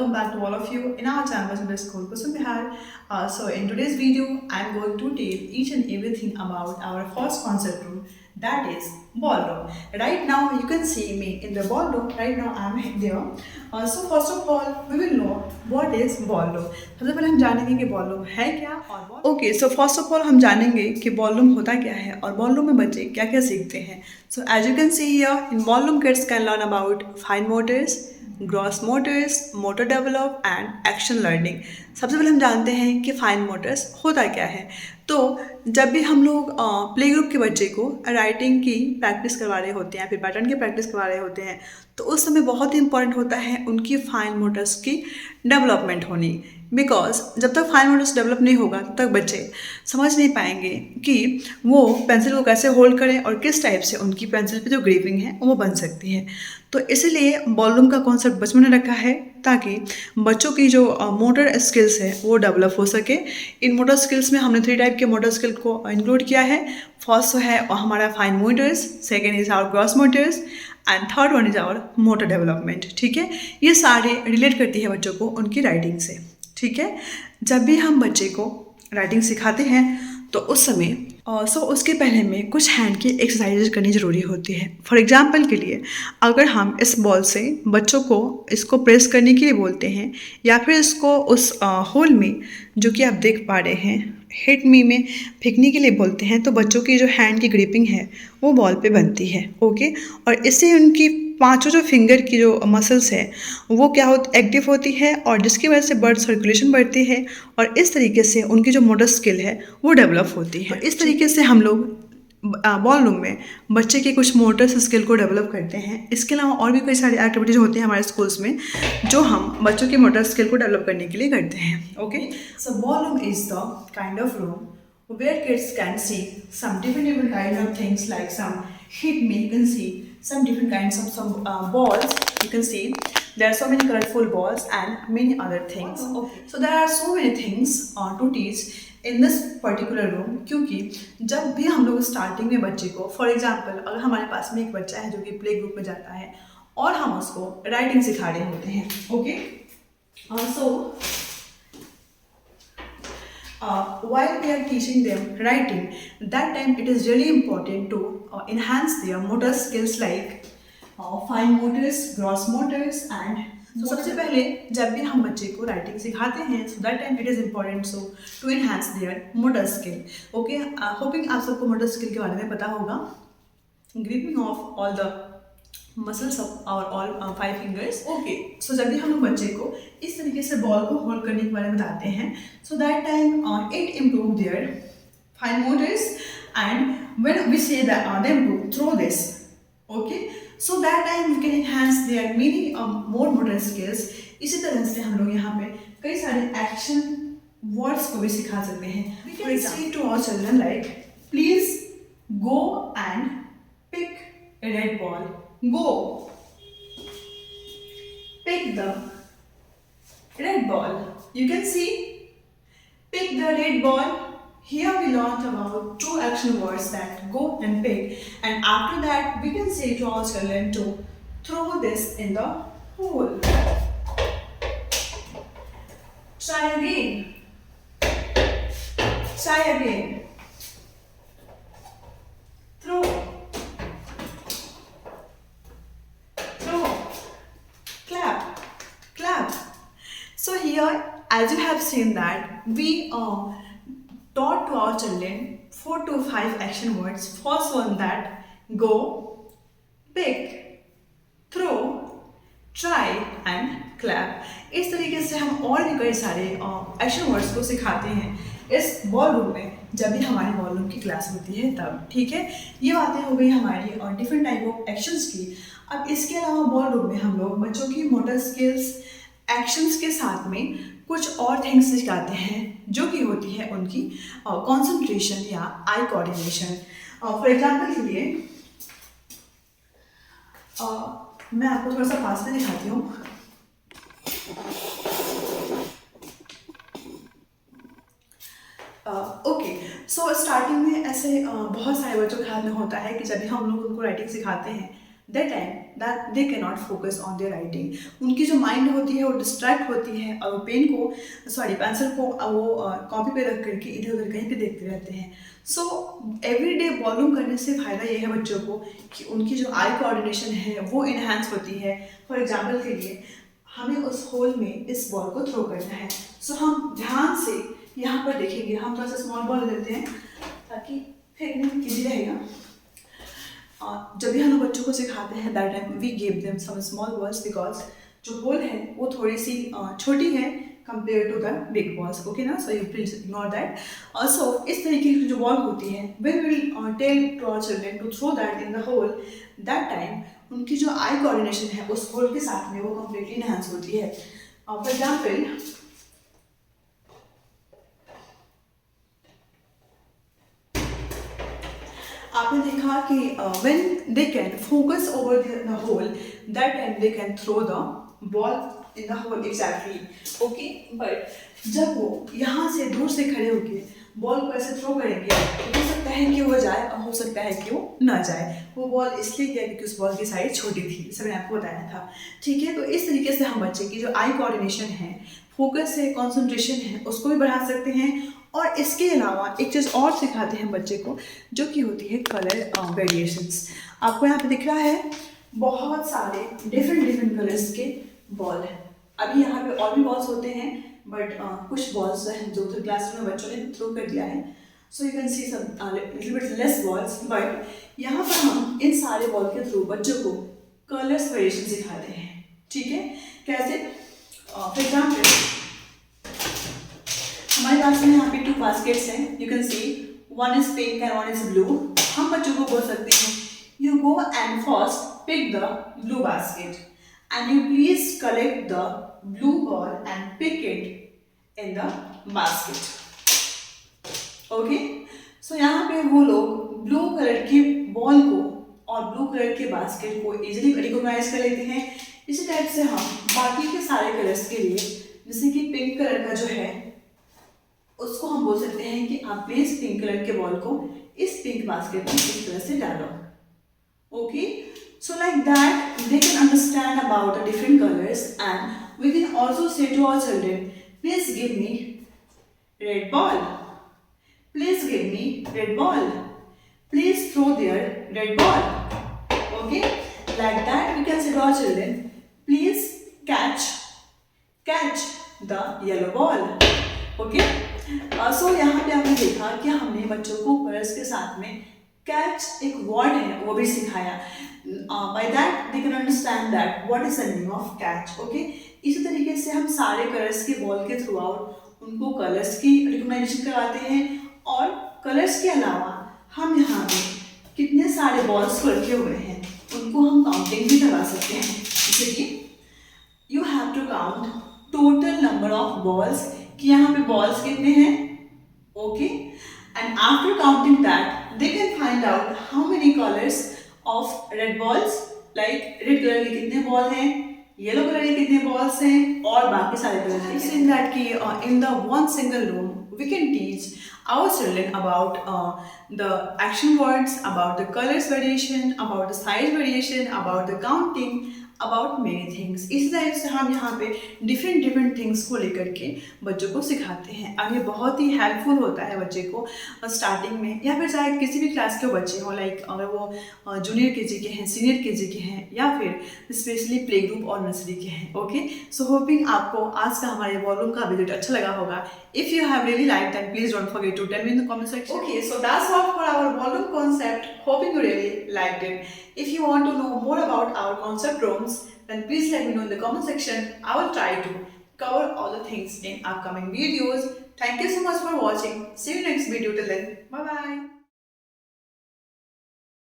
welcome back to all of you in our channel Sunday School Kusum Bihar. So in today's video, I am going to tell each and everything about our first concert room, that is ballroom. Right now you can see me in the ballroom. Right now I am there. So first of all, we will know what is ballroom. सबसे पहले हम जानेंगे कि ballroom है क्या और okay so first of all हम जानेंगे कि बॉलरूम होता क्या है और बॉलरूम में बच्चे क्या क्या सीखते हैं. So as you can see here, in ballroom kids can learn about fine motors, gross Motors, motor develop and action learning. सबसे पहले हम जानते हैं कि फाइन मोटर्स होता क्या है. तो जब भी हम लोग प्ले ग्रुप के बच्चे को राइटिंग की प्रैक्टिस करवा रहे होते हैं, फिर पैटर्न की प्रैक्टिस करवा रहे होते हैं, तो उस समय बहुत ही इंपॉर्टेंट होता है उनकी फाइन मोटर्स की डेवलपमेंट होनी. बिकॉज जब तक फाइन मोटर्स डेवलप नहीं होगा तब तक बच्चे समझ नहीं पाएंगे कि वो पेंसिल को कैसे होल्ड करें और किस टाइप से उनकी पेंसिल पे जो ग्रेविंग है वो बन सकती है. तो इसीलिए बॉलरूम का कॉन्सेप्ट बचपन में रखा है ताकि बच्चों की जो मोटर स्किल्स है वो डेवलप हो सके. इन मोटर स्किल्स में हमने 3 टाइप के मोटर स्किल को इंक्लूड किया है. फर्स्ट है हमारा fine motors, second is our gross motors and third one is our motor development. ठीक है, ये सारे रिलेट करती है बच्चों को उनकी राइटिंग से. ठीक है, जब भी हम बच्चे को राइटिंग सिखाते हैं तो उस समय उसके पहले में कुछ हैंड की एक्सरसाइजेज करनी ज़रूरी होती है. फॉर एग्जांपल के लिए अगर हम इस बॉल से बच्चों को इसको प्रेस करने के लिए बोलते हैं या फिर इसको उस होल में जो कि आप देख पा रहे हैं हिट मी में फेंकने के लिए बोलते हैं, तो बच्चों की जो हैंड की ग्रिपिंग है वो बॉल पे बनती है. ओके, और इससे उनकी पांचों जो फिंगर की जो मसल्स है वो क्या होती एक्टिव होती है और जिसकी वजह से ब्लड सर्कुलेशन बढ़ती है और इस तरीके से उनकी जो मोटर स्किल है वो डेवलप होती है. इस तरीके से हम लोग बॉलरूम में बच्चे के कुछ मोटर स्किल को डेवलप करते हैं. इसके अलावा और भी कई सारी एक्टिविटीज़ होती हैं हमारे स्कूल्स में जो हम बच्चों के मोटर स्किल को डेवलप करने के लिए करते हैं. Okay, so ballroom is the kind of room where kids can see some different kinds of things like some hit me, you can see some different kinds of some balls, you can see there are so many colorful balls and many other things. Okay, so there are so many things to teach in this particular room. क्योंकि जब भी हम लोग starting में बच्चे को for example अगर हमारे पास में एक बच्चा है जो कि प्ले ग्रुप में जाता है और हम उसको राइटिंग सिखा रहे होते हैं. Okay, so while we are teaching them writing, that time it is really important to enhance their motor skills like fine motors, gross motors and so सबसे पहले जब भी हम बच्चे को राइटिंग सिखाते हैं so that time it is important so to enhance their motor skill. Okay, hoping आप सबको motor skill के बारे में पता होगा. Gripping of all the muscles of और ऑल 5 फिंगर्स. ओके, सो जब भी हम लोग बच्चे को इस तरीके से बॉल को होल्ड करने के बारे में बताते हैं so that time it improve their fine motors and when we say them to throw this. Okay, so that time we can enhance their many more motor skills. इसी तरह से हम लोग यहाँ पे कई सारे एक्शन वर्ड्स को भी सिखा सकते हैं. For example to our children like please go and pick a red ball. Go. Pick the red ball. You can see. Pick the red ball. Here we learned about 2 action words that go and pick. And after that, we can say to our children to throw this in the hole. Try again. Try again. Throw. So here, as you have seen that we taught to our children 4 to 5 action words. First one that go, pick, throw, try and clap. इस तरीके से हम और भी कई सारे action words को सिखाते हैं इस बॉलरूम में जब भी हमारी बॉलरूम की क्लास होती है तब. ठीक है, ये बातें हो गई हमारी और डिफरेंट टाइप ऑफ एक्शंस की. अब इसके अलावा बॉलरूम में हम लोग बच्चों की मोटर स्किल्स एक्शंस के साथ में कुछ और थिंग्स सिखाते हैं जो कि होती है उनकी कंसंट्रेशन या आई कोऑर्डिनेशन. फॉर एग्जांपल के लिए मैं आपको थोड़ा सा पास में दिखाती हूँ. ओके, सो स्टार्टिंग में ऐसे बहुत सारे बच्चों के हाथ में होता है कि जब भी हम लोग उनको राइटिंग सिखाते हैं that time that they can not focus on their writing. उनकी जो माइंड होती है वो डिस्ट्रैक्ट होती है और वो पेंसिल को वो कॉपी पे रख करके इधर उधर कहीं पे देखते रहते हैं। सो एवरीडे वॉल्यूम करने से फ़ायदा ये है बच्चों को कि उनकी जो आई कोऑर्डिनेशन है वो इन्हांस होती है। फॉर एग्जाम्पल के लिए हमें उस होल में इस बॉल को थ्रो करना है, सो हम ध्यान से यहाँ पर देखेंगे। हम थोड़ा सा स्मॉल बॉल लेते हैं ताकि फेंकने में ईजी रहेगा। जब भी हम लोग बच्चों को सिखाते हैं that time we give them some small balls because जो होल है वो थोड़ी सी छोटी है compare to the big balls. Okay ना, so you please ignore that. Also इस तरीके की जो बॉल होती है when we will tell to our children to throw that in the hole, that time उनकी जो आई कोऑर्डिनेशन है उस होल के साथ में वो कम्प्लीटली इनहैंस होती है। फॉर एग्जाम्पल आपने देखा कि when they can focus over the hole that time they can throw the ball in the hole exactly. Okay, but जब वो यहाँ से दूर से खड़े होके बॉल को ऐसे थ्रो करेंगे हो सकता है कि वो जाए और हो सकता है कि वो ना जाए। वो बॉल इसलिए गया क्योंकि उस बॉल की साइज छोटी थी, जैसे मैंने आपको बताया था। ठीक है, तो इस तरीके से हम बच्चे की जो आई कोऑर्डिनेशन है, फोकस है, कॉन्सेंट्रेशन है, उसको भी बढ़ा सकते हैं। और इसके अलावा एक चीज़ और सिखाते हैं बच्चे को जो कि होती है कलर वेरिएशंस। आपको यहाँ पे दिख रहा है बहुत सारे डिफरेंट कलर्स के बॉल हैं। अभी यहाँ पे और भी बॉल्स होते हैं बट कुछ बॉल्स हैं जो तो क्लासरूम में बच्चों ने थ्रो कर दिया है। So you can see some little bit less balls, but यहाँ पर हम इन सारे बॉल के थ्रू बच्चों को कलर्स वेरिएशन सिखाते हैं। ठीक है, कैसे? फॉर एग्जाम्पल हमारे पास में यहाँ पे 2 बास्केट्स हैं। You can see one is pink and one is blue. हम बच्चों को बोल सकते हैं you go and first pick the blue basket and you please collect the blue ball and pick it in the basket. Okay, so यहाँ पे वो लोग ब्लू कलर की बॉल को और ब्लू कलर के बास्केट को इजीली रिकॉग्नाइज कर लेते हैं। इसी टाइप से हम बाकी के सारे कलर्स के लिए, जैसे कि पिंक कलर का जो है उसको हम बोल सकते हैं कि आप प्लीज पिंक कलर के बॉल को इस पिंक बास्केट में इस तरह से डालो। Okay, so like that they can understand about the different colours and we can also say to our children please give me red ball, please give me red ball, please throw their red ball. Okay, like that we can say to our children please catch the yellow ball. Okay, so यहाँ पे आपने देखा कि हमने बच्चों को colours के साथ में कैच एक वर्ड है वो भी सिखाया। By that they can understand that what is the meaning of catch. Okay, इसी तरीके से हम सारे कलर्स के बॉल के थ्रू आउट उनको कलर्स की रिकॉग्नाइजेशन करवाते हैं। और कलर्स के अलावा हम यहाँ पे कितने सारे बॉल्स को रखे हुए हैं उनको हम काउंटिंग भी करवा सकते हैं। जैसे कि you have to count total number of balls कि यहाँ पे बॉल्स कितने हैं। Okay, and after counting that they can find out how many colours of red balls, like red colour के कितने बॉल हैं, येलो कलर के कितने बॉल्स हैं और बाकी सारे कलर हैं। इन दैट की in the one single room we can teach our children about the action words, about the colors variation, about the size variation, about the counting, about many things। इसी तरह से हम यहाँ पे different things को लेकर के बच्चों को सिखाते हैं और ये बहुत ही हेल्पफुल होता है बच्चे को स्टार्टिंग में, या फिर चाहे किसी भी क्लास के बच्चे हों, लाइक अगर वो जूनियर केजी के हैं, सीनियर केजी के हैं, या फिर स्पेशली प्ले ग्रुप और नर्सरी के हैं। ओके, सो होपिंग आपको आज का हमारे वॉल्यूम का वीडियो अच्छा लगा होगा। If you have really like then please don't forget to tell me in the comment section. Okay, so that's all for our volume concept. Hoping you really liked it. If you want to know more about our concept rooms, then please let me know in the comment section. I will try to cover all the things in upcoming videos. Thank you so much for watching. See you next video. Till then, bye bye.